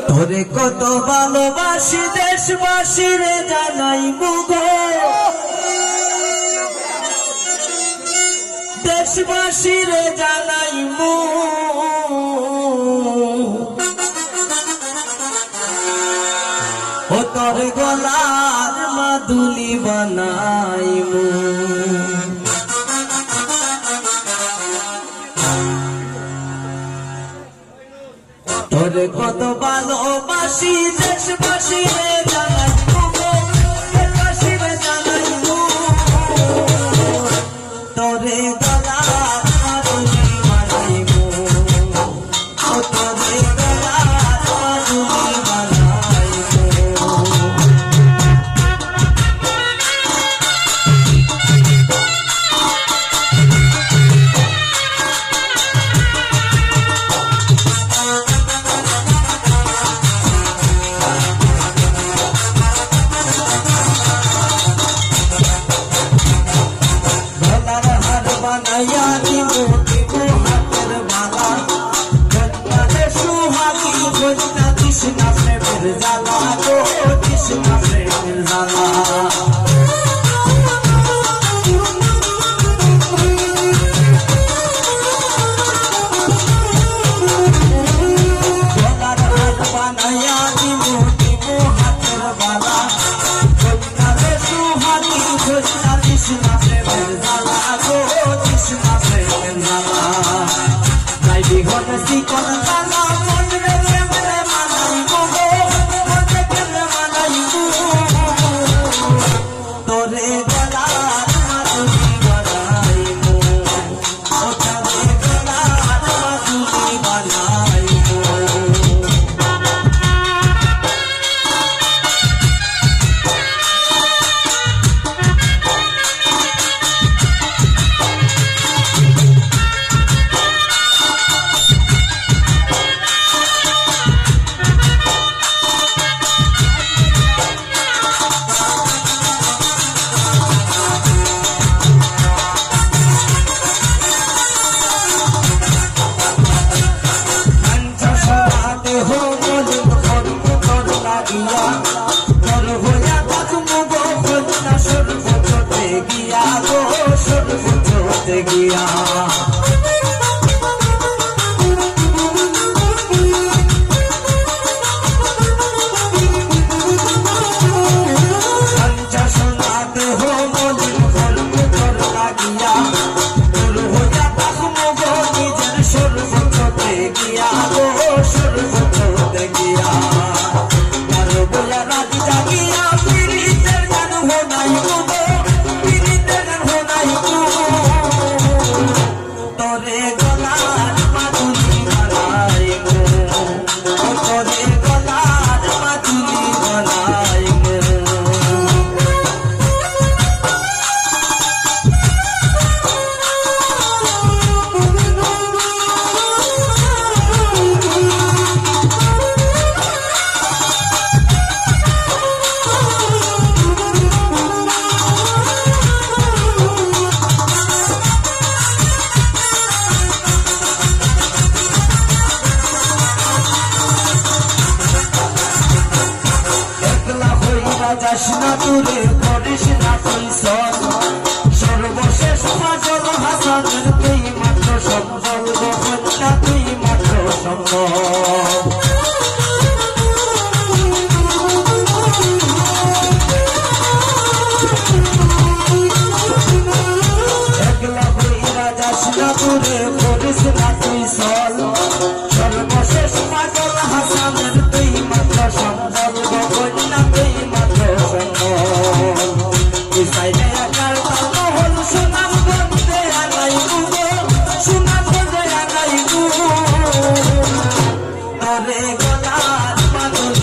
তোরে কত ভালোবাসি দেশবাসী রে জানাই মুগো দেশবাসী রে জানাই মু ও তোর গলার মাদুলি বানাই মু তোরে কত ভালোবাসি দেশবাসী রে জানাই মুগো দেশবাসী রে জানাই মু তোরে গলার মাদুলি বানাই মু ও তোরে গলার মাদুলি বানাই মু যাসনা তুলে করিস না পরিশ্রম সর্বশেষ পাজল হাসানের তুই মাত্র সম্বল গোপনটা তুই মাত্র সম্ভব একলা হইরা যাসনা তুলে করিস না তুই সল সর্বশেষ পাজল হাসানের তুই মাত্র সম্বল গোপনটা তুই তোরে গলার মাদুলি